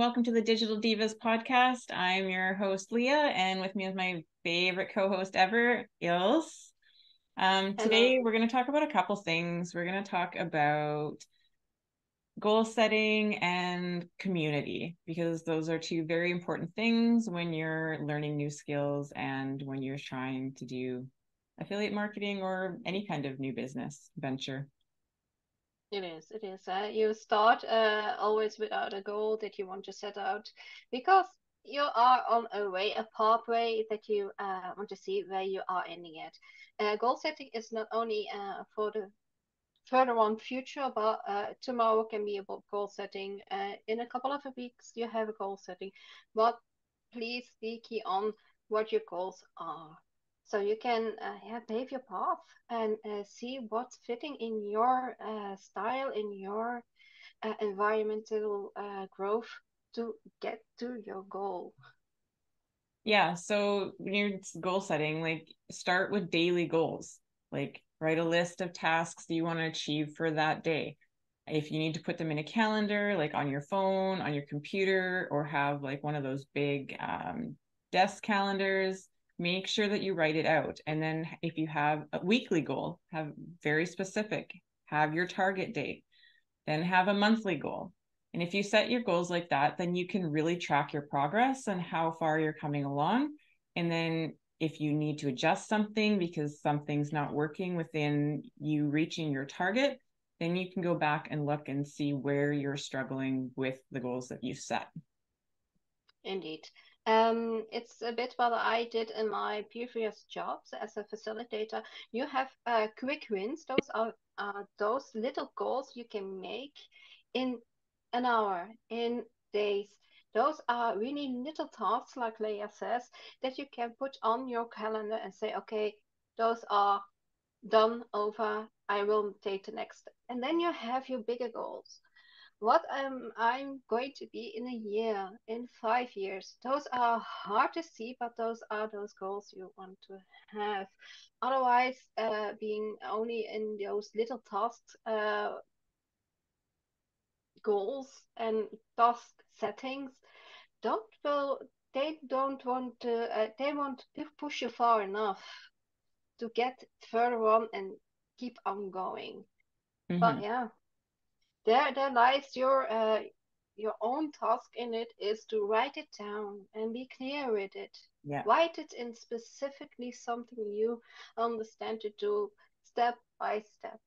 welcome to the Digital Divas podcast. I'm your host, Leah, and with me is my favorite co-host ever, Ilse. Today, Hello. we're going to talk about a couple things. We're going to talk about goal setting and community, because those are two very important things when you're learning new skills and when you're trying to do affiliate marketing or any kind of new business venture. It is. It is. You start always without a goal that you want to set out because you are on a way, a pathway that you want to see where you are ending at. Goal setting is not only for the further on future, but tomorrow can be about goal setting. In a couple of weeks, you have a goal setting, but please be key on what your goals are. So you can pave your path and see what's fitting in your style, in your environmental growth to get to your goal. Yeah, so when you're goal setting, like start with daily goals. Like write a list of tasks that you want to achieve for that day. If you need to put them in a calendar, like on your phone, on your computer, or have like one of those big desk calendars, make sure that you write it out. And then if you have a weekly goal, have very specific, have your target date, then have a monthly goal. And if you set your goals like that, then you can really track your progress and how far you're coming along. And then if you need to adjust something because something's not working within you reaching your target, then you can go back and look and see where you're struggling with the goals that you've set. Indeed. It's a bit what I did in my previous jobs as a facilitator. You have quick wins. Those are those little goals you can make in an hour, in days. Those are really little tasks, like Leia says, that you can put on your calendar and say, okay, those are done over. I will take the next step. And then you have your bigger goals. What I'm going to be in a year, in 5 years. Those are hard to see, but those are those goals you want to have. Otherwise, being only in those little tasks, goals and task settings, don't will they don't want to they want to push you far enough to get further on and keep on going. But Mm-hmm. yeah, there lies your own task in it is to write it down and be clear with it. Yeah. Write it in specifically something you understand to do step by step.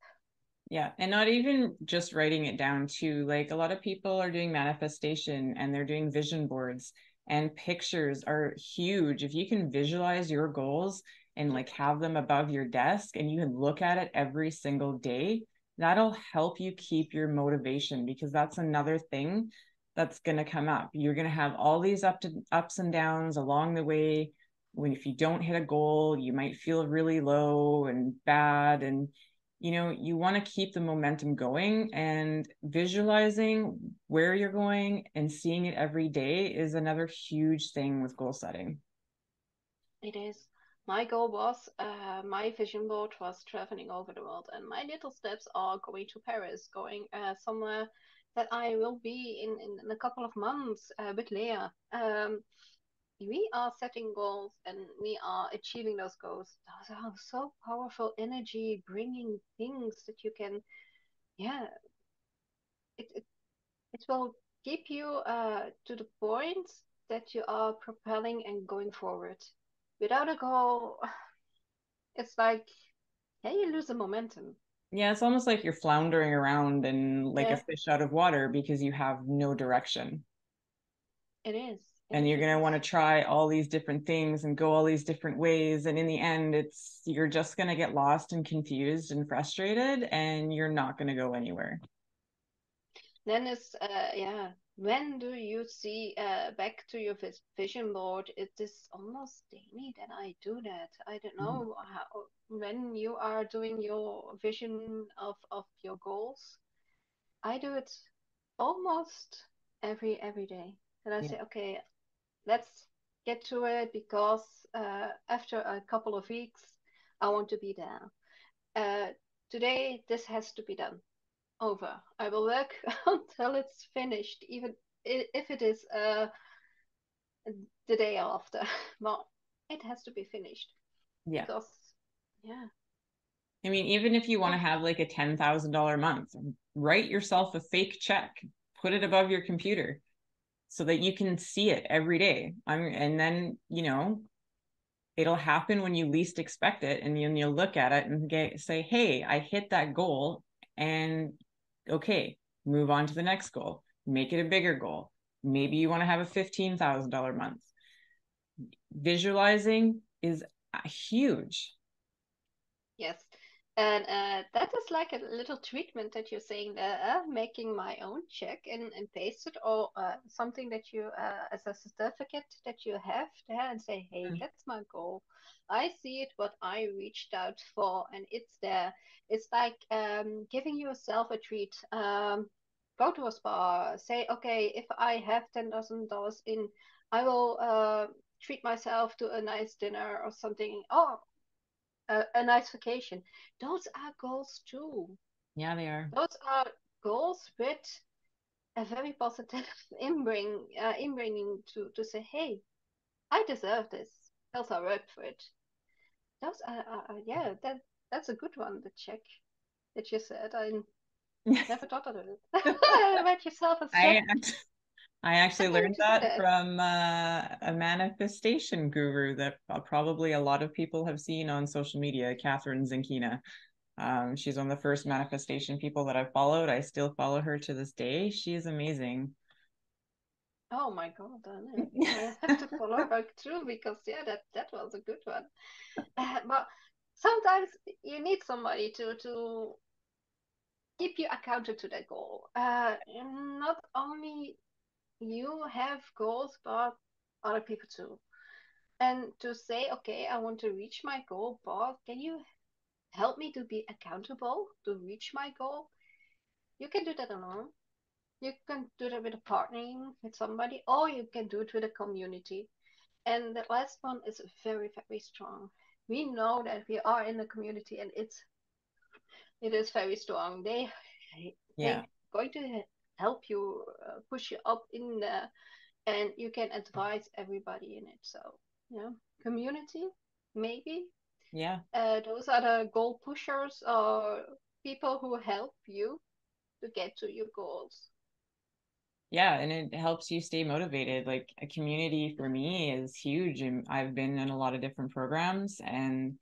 Yeah, and not even just writing it down too. Like a lot of people are doing manifestation and they're doing vision boards, and pictures are huge. If you can visualize your goals and like have them above your desk and you can look at it every single day, that'll help you keep your motivation, because that's another thing that's going to come up. You're going to have all these ups and downs along the way. When if you don't hit a goal, you might feel really low and bad, and you want to keep the momentum going, and visualizing where you're going and seeing it every day is another huge thing with goal setting. It is. My goal was, my vision board was traveling over the world, and my little steps are going to Paris, going somewhere that I will be in a couple of months with Leah. We are setting goals and we are achieving those goals. Those are so powerful energy bringing things that you can, yeah, it, it will keep you to the point that you are propelling and going forward. Without a goal, it's like, yeah, you lose the momentum. Yeah, it's almost like you're floundering around and like a Yeah, fish out of water because you have no direction. it is. And you're It going to is. want to try all these different things and go all these different ways, and in the end you're just going to get lost and confused and frustrated, and you're not going to go anywhere. Then it's yeah. When do you see back to your vision board? It is almost daily that I do that. I don't Mhm. know how when you are doing your vision of your goals. I do it almost every day. And I Yeah. say, okay, let's get to it because after a couple of weeks, I want to be there. Today, this has to be done over. I will work until it's finished, even if it is the day after, well, it has to be finished Yeah. because, yeah. I mean, even if you want to Oh, have like a $10,000 month, write yeah. yourself a fake check, put it above your computer so that you can see it every day. And then, it'll happen when you least expect it. And then you'll look at it and say, hey, I hit that goal. And okay, move on to the next goal, make it a bigger goal. Maybe you want to have a $15,000 month. Visualizing is huge. Yes. And that is like a little treatment that you're saying there, making my own check and paste it, or something that you, as a certificate that you have there, and say, hey, that's my goal. I see it, what I reached out for, and it's there. It's like giving yourself a treat. Go to a spa, say, okay, if I have $10,000 in, I will treat myself to a nice dinner or something. Oh, a nice vacation. Those are goals too. Yeah, they are. Those are goals with a very positive inbringing to say, hey, I deserve this. Else I worked for it. Those yeah, that's a good one. The check that you said. I never thought of it. Write yourself a check. I I actually I'm going learned to do that that. from a manifestation guru that probably a lot of people have seen on social media, Catherine Zinkina. She's one of the first manifestation people that I've followed. I still follow her to this day. She is amazing. Oh my God, I have to follow her too because yeah, that was a good one. But sometimes you need somebody to keep you accountable to that goal. Not only you have goals, but other people too. And to say, okay, I want to reach my goal, but can you help me to be accountable to reach my goal? You can do that alone. You can do that with a partnering with somebody, or you can do it with a community. And the last one is very, very strong. We know that we are in a community, and it is very strong. They Yeah, going to help you, push you up in there, and you can advise everybody in it. So yeah, community maybe. yeah, Those are the goal pushers or people who help you to get to your goals. yeah. And it helps you stay motivated. Like a community for me is huge. And I've been in a lot of different programs and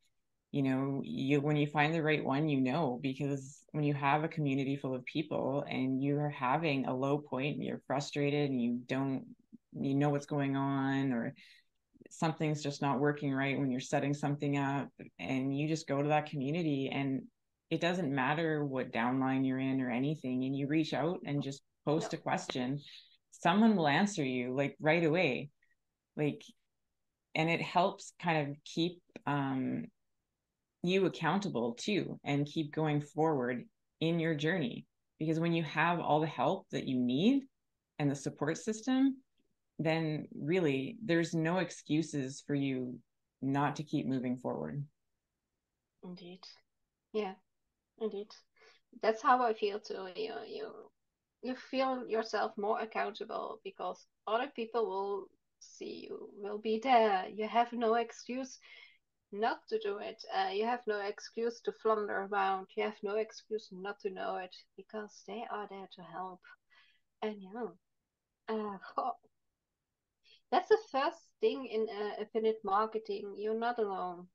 you when you find the right one, because when you have a community full of people and you're having a low point and you're frustrated and you know what's going on, or something's just not working right when you're setting something up, and you just go to that community, and it doesn't matter what downline you're in or anything, and you reach out and just No, post a question, someone will answer you like right away. Like, and it helps kind of keep you accountable too and keep going forward in your journey, because when you have all the help that you need and the support system, then really there's no excuses for you not to keep moving forward. indeed. Yeah, indeed. That's how I feel too. You feel yourself more accountable because other people will see you, will be there. You have no excuse not to do it. You have no excuse to flounder around. You have no excuse not to know it because they are there to help. And that's the first thing in affiliate marketing. You're not alone.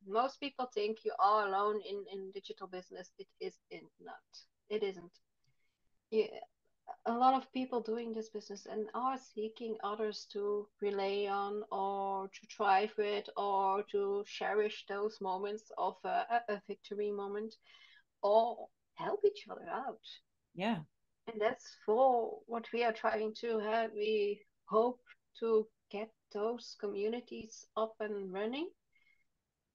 Most people think you are alone in digital business. It is not. It isn't. You, a lot of people doing this business and are seeking others to rely on or to thrive with or to cherish those moments of a victory moment or help each other out. Yeah, And that's for what we are trying to have. We hope to get those communities up and running,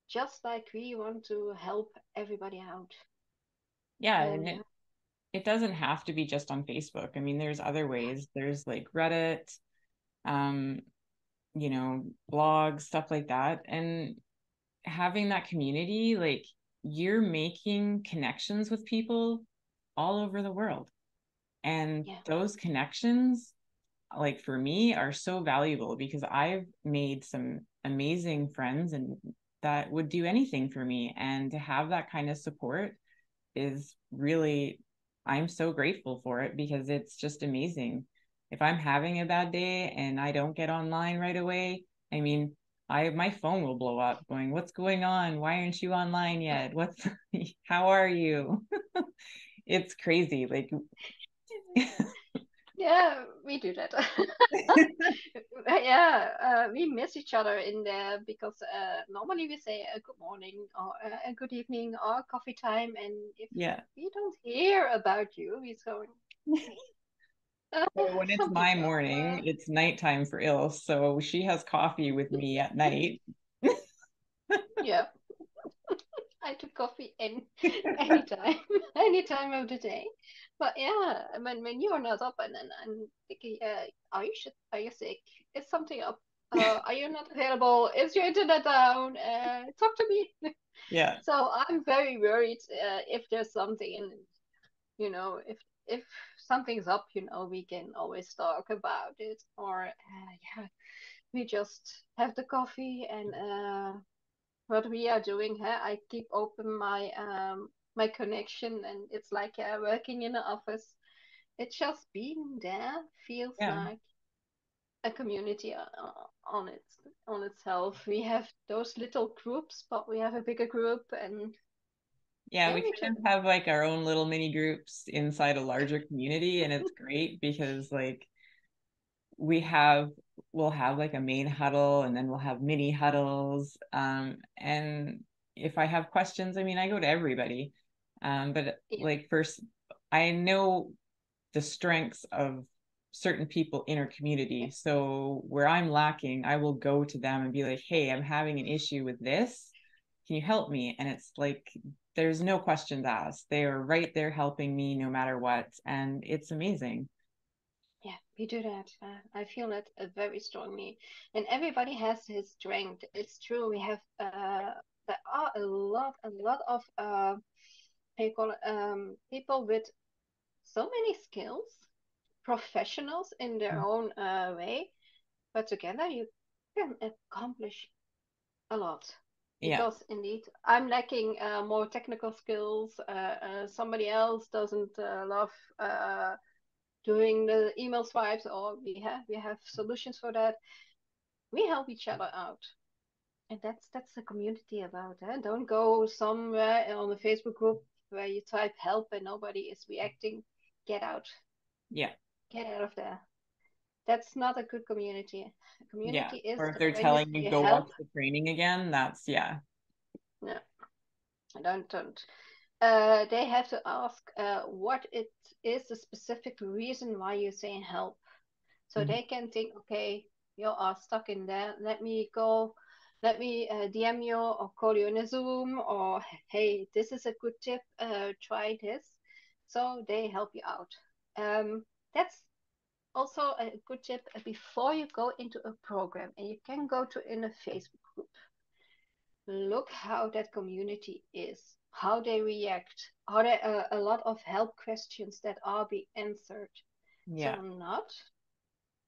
just like we want to help everybody out. yeah. And And it doesn't have to be just on Facebook. I mean, there's other ways. There's like Reddit, um blogs, stuff like that. And having that community, like, you're making connections with people all over the world, and yeah, those connections like for me are so valuable because I've made some amazing friends and that would do anything for me. And to have that kind of support is really, I'm so grateful for it because it's just amazing. If I'm having a bad day and I don't get online right away, I mean, my phone will blow up going, what's going on? Why aren't you online yet? What's how are you? It's crazy. Like Yeah, we do that. Yeah, we miss each other in there because normally we say a good morning or a good evening or coffee time, and if yeah. we don't hear about you, we're going, So when it's my something's up. morning, it's nighttime for Ilse. So she has coffee with me at night. Yeah, I took coffee anytime, any time of the day. But yeah, when you're not up and I'm thinking, are you sick? Is something up? Are you not available? Is your internet down? Talk to me. Yeah. So I'm very worried if there's something, and if something's up, we can always talk about it, or yeah, we just have the coffee and what we are doing. Huh? I keep open my connection, and it's like working in an office. It's just being there feels Yeah. like a community on itself. We have those little groups, but we have a bigger group, and Yeah, yeah, we we kind of have like our own little mini groups inside a larger community, and it's great because like we have we'll have like a main huddle and then we'll have mini huddles. And if I have questions, I mean, I go to everybody. But yeah, like first, I know the strengths of certain people in our yeah, community. So where I'm lacking, I will go to them and be like, hey, I'm having an issue with this. Can you help me? And it's like, there's no questions asked. They are right there helping me no matter what. And it's amazing. yeah, we do that. I feel that very strongly, and everybody has his strength. It's true. We have there are a lot of people with so many skills, professionals in their own way, but together you can accomplish a lot. Yeah. Because indeed, I'm lacking more technical skills. Somebody else doesn't love doing the email swipes, or we have solutions for that. We help each other out, and that's the community about. Don't go somewhere on the Facebook group where you type help and nobody is reacting. Get out, Yeah. get out of there. That's not a good community. A Yeah. community is Or if they're when you telling you say go watch help. the training again, that's yeah. No, don't. They have to ask what it is the specific reason why you're saying help. So Mhm. they can think, okay, you are stuck in there. Let me DM you or call you in a Zoom, or hey, this is a good tip. Try this. So they help you out. That's also a good tip before you go into a program, and you can go to in a Facebook group. Look how that community is, how they react. Are there a lot of help questions that are being answered? Yeah. So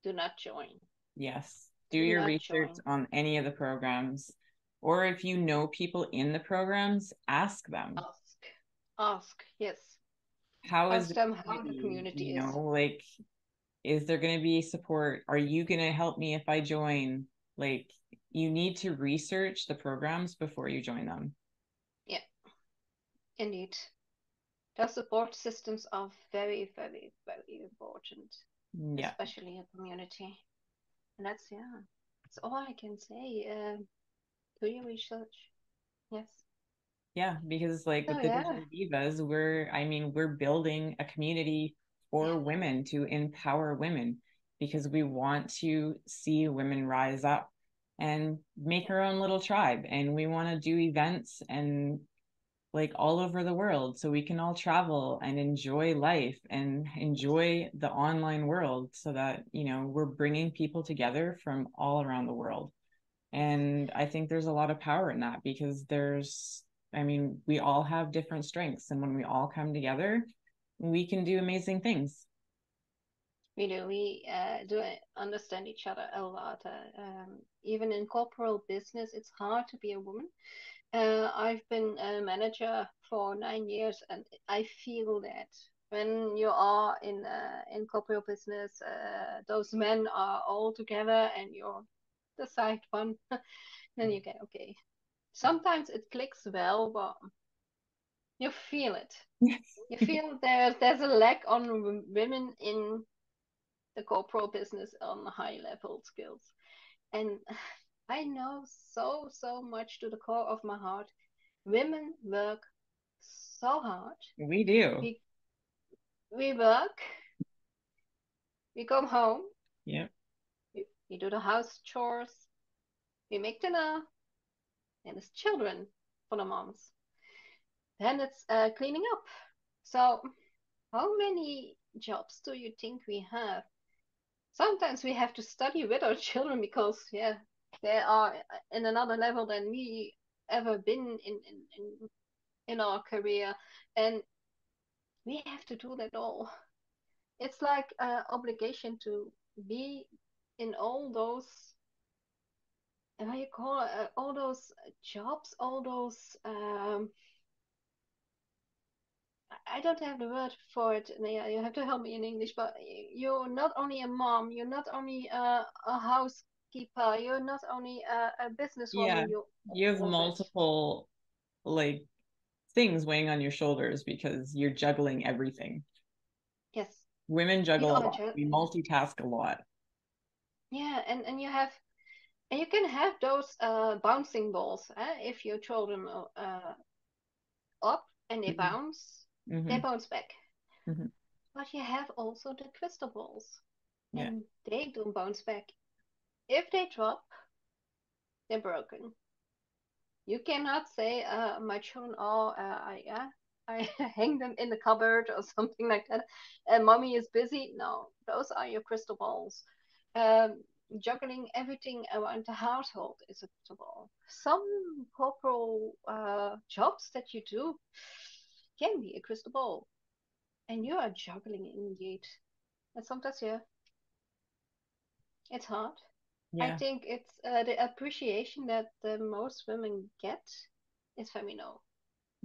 do not join. Yes. Do Do your not research join. on any of the programs. Or if you know people in the programs, ask them. Ask. Ask. Yes. How is Ask the them how the community? community You is. know, like, is there going to be support? Are you going to help me if I join? Like, you need to research the programs before you join them. Yeah, indeed. The support systems are very, very, very important, Yeah. especially in community. And that's all I can say. Do your research. Yes. Yeah, because like So with the yeah, Digital Divas, I mean, we're building a community yeah, for women to empower women because we want to see women rise up and make yeah, our own little tribe. And we want to do events and like all over the world so we can all travel and enjoy life and yes, enjoy the online world so that, we're bringing people together from all around the world. yes. And I think there's a lot of power in that because I mean, we all have different strengths. And when we all come together, we can do amazing things. We do. We do understand each other a lot. Even in corporate business, it's hard to be a woman. I've been a manager for 9 years, and I feel that when you are in corporate business, those men are all together, and you're the side one. Then you get okay. Sometimes it clicks well, but you feel it. You feel there's a lack on women in the corporate business on high level skills. And I know so much to the core of my heart. Women work so hard. We do. We we work, we come home, Yeah. we do the house chores, we make dinner, and it's children for the moms. Then it's cleaning up. So how many jobs do you think we have? Sometimes we have to study with our children because yeah, they are in another level than we ever been in our career, and we have to do that all. It's like an obligation to be in all those how you call it, all those jobs, all those I don't have the word for it. Yeah, you have to help me in English. But you're not only a mom, you're not only a housekeeper, you're not only a Yeah. businesswoman. You're You have all of it. multiple like things weighing on your shoulders because you're juggling everything. Yes, Women you juggle a are. lot. We multitask a lot. Yeah, and you have and you can have those bouncing balls. If you throw them up and Mm-hmm. they Mm-hmm. bounce back. Mm-hmm. But you have also the crystal balls, Yeah. and they don't bounce back. If they drop, they're broken. You cannot say, my children are, I hang them in the cupboard or something like that, and mommy is busy. No, those are your crystal balls. Um, Juggling everything around the household is a crystal ball. Some corporal jobs that you do can be a crystal ball, and you are juggling indeed. And sometimes, yeah, it's hard. I Yeah. think it's the appreciation that the most women get is very low.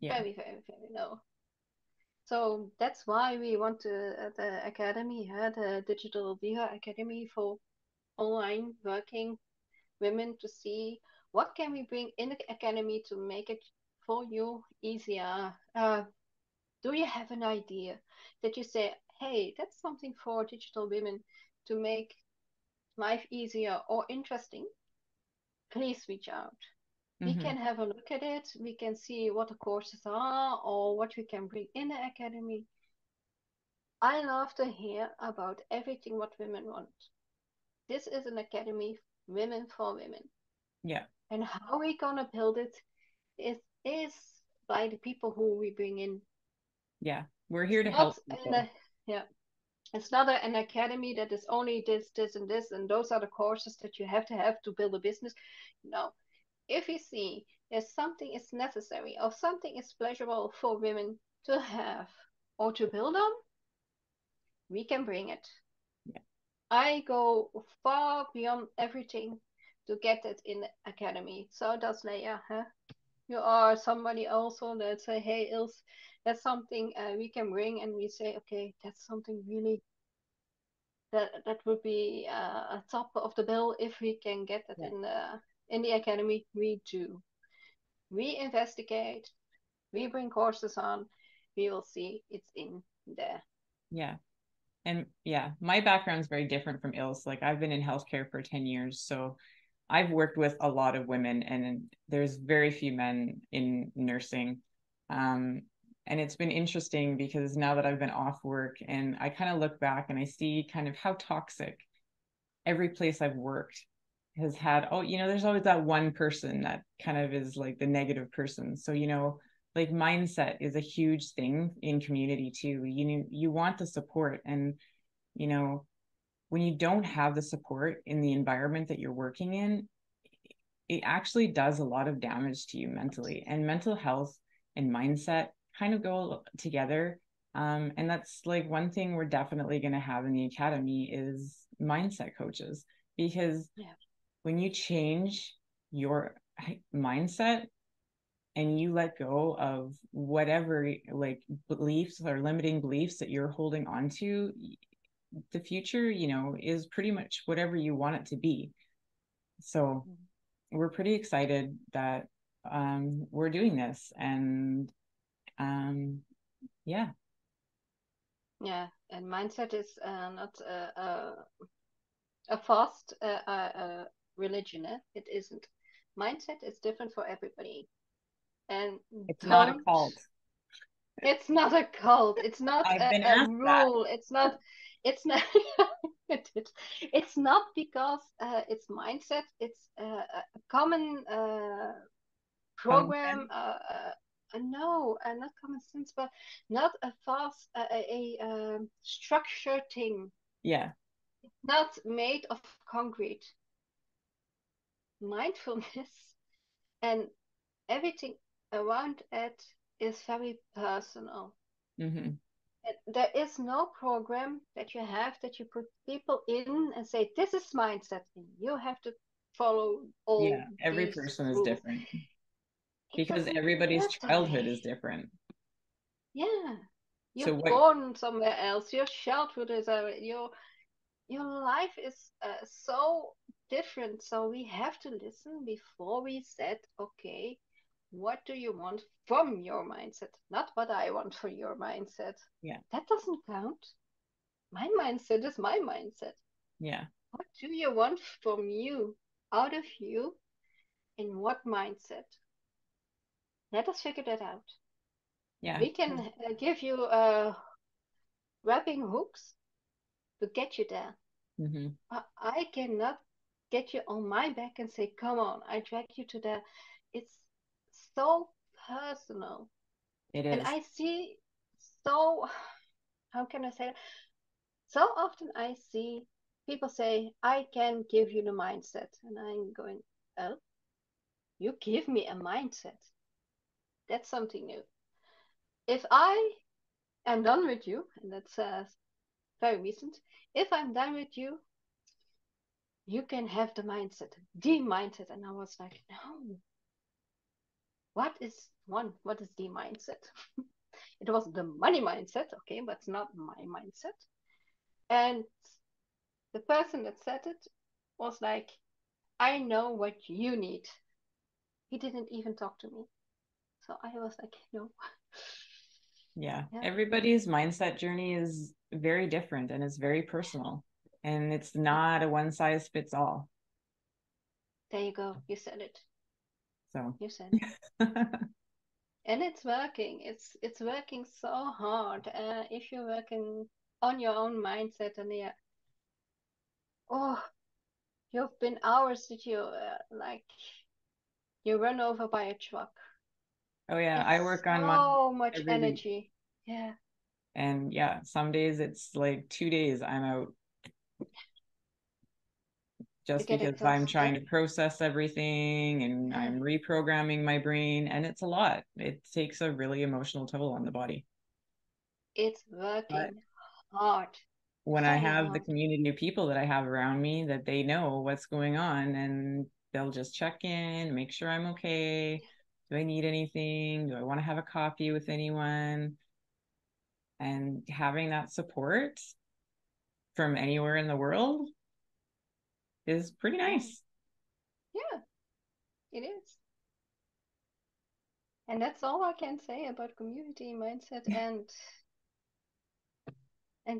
Yeah. Very low. So that's why we want the academy, the Digital Diva Academy for online working women to see what can we bring in the academy to make it for you easier. Do you have an idea that you say, hey, that's something for digital women to make life easier or interesting? Please reach out. We Mm-hmm. can have a look at it. We can see what the courses are or what we can bring in the academy. I love to hear about everything what women want. This is an academy, women for women. Yeah. And how we gonna build it is by the people who we bring in. Yeah. We're It's here to not help an people. yeah, it's not an academy that is only this, and this, and those are the courses that you have to build a business. No, if you see that something is necessary or something is pleasurable for women to have or to build on, we can bring it. Yeah. I go far beyond everything to get it in the academy. So does Leia. Huh? You are somebody also that say, hey, Ilse, that's something we can bring, and we say, okay, that's something really that would be a top of the bill if we can get it Yeah. in the academy. We do. We investigate. We bring courses on. We will see it's in there. Yeah. And yeah, my background's very different from Ilse. Like I've been in healthcare for 10 years. So I've worked with a lot of women and there's very few men in nursing. Um, and it's been interesting because now that I've been off work and I kind of look back and I see kind of how toxic every place I've worked has had, oh, there's always that one person that kind of is like the negative person. So, like mindset is a huge thing in community too. You want the support and, you know, when you don't have the support in the environment that you're working in, it actually does a lot of damage to you mentally. And mental health and mindset kind of go together. And that's like one thing we're definitely going to have in the academy is mindset coaches, because Yeah. when you change your mindset and you let go of whatever like beliefs or limiting beliefs that you're holding on to, the future, is pretty much whatever you want it to be. So we're pretty excited that we're doing this. And um, yeah. Yeah, and mindset is not a fast religion. It isn't. Mindset is different for everybody, and It's not a don't. cult. It's not a cult. It's not I've been a asked that. rule. It's not. It's not. It's not because it's mindset. It's a common Common program. sense. No, not common sense, but not a fast, structured thing. Yeah. Not made of concrete. Mindfulness and everything around it is very personal. Hmm. And there is no program that you have that you put people in and say, this is mindset, and you have to follow all Yeah. Every these person is rules. different It because doesn't everybody's work that childhood way. is different. Yeah. So You're what? born somewhere else. Your childhood is your life is so different. So we have to listen before we said, okay, what do you want from your mindset? Not what I want for your mindset. Yeah. That doesn't count. My mindset is my mindset. Yeah. What do you want from you, out of you, in what mindset? Let us figure that out. Yeah. We can give you wrapping hooks to get you there. Hmm. I cannot get you on my back and say, come on, I drag you to there. It's so personal. It And is. I see so, how can I say it? So often I see people say, I can give you the mindset. And I'm going, oh, you give me a mindset. That's something new. If I am done with you, and that's very recent, if I'm done with you, you can have the mindset. And I was like, no, what is one? What is the mindset? It was the money mindset, okay, but it's not my mindset. And the person that said it was like, I know what you need. He didn't even talk to me. So I was like, no. Yeah. Yeah, Everybody's mindset journey is very different and it's very personal. And it's not a one size fits all. there you go. You said it. So You said it. And it's working. It's working so hard. If you're working on your own mindset, and yeah, oh, you've been hours that you like you run over by a truck. oh yeah, I It's work on mine so much every week. energy. Yeah, And yeah, some days it's like 2 days I'm out you just get because I'm exhausted. trying to process everything and Yeah, I'm reprogramming my brain. And it's a lot. It takes a really emotional toll on the body. it's But working hard, when I very have the hard. community of people that I have around me that they know what's going on and they'll just check in, make sure I'm okay. Do I need anything? Do I want to have a coffee with anyone? And having that support from anywhere in the world is pretty Yeah, nice. yeah, it is. And that's all I can say about community mindset and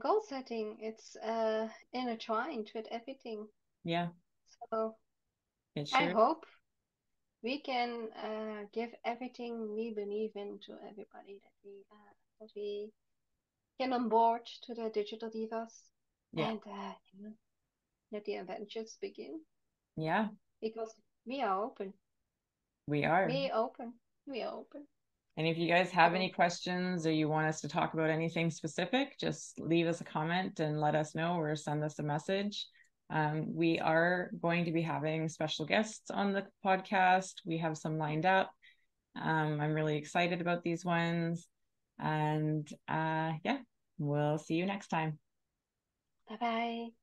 goal setting. It's intertwined with everything. Yeah, So it I sure. hope we can give everything we believe in to everybody that we can on board to the digital divas Yeah, and let the adventures begin yeah, because we are open. we are. We open. We are open. And if you guys have So any questions or you want us to talk about anything specific, just leave us a comment and let us know or send us a message. We are going to be having special guests on the podcast. We have some lined up. I'm really excited about these ones. And yeah, we'll see you next time. Bye bye.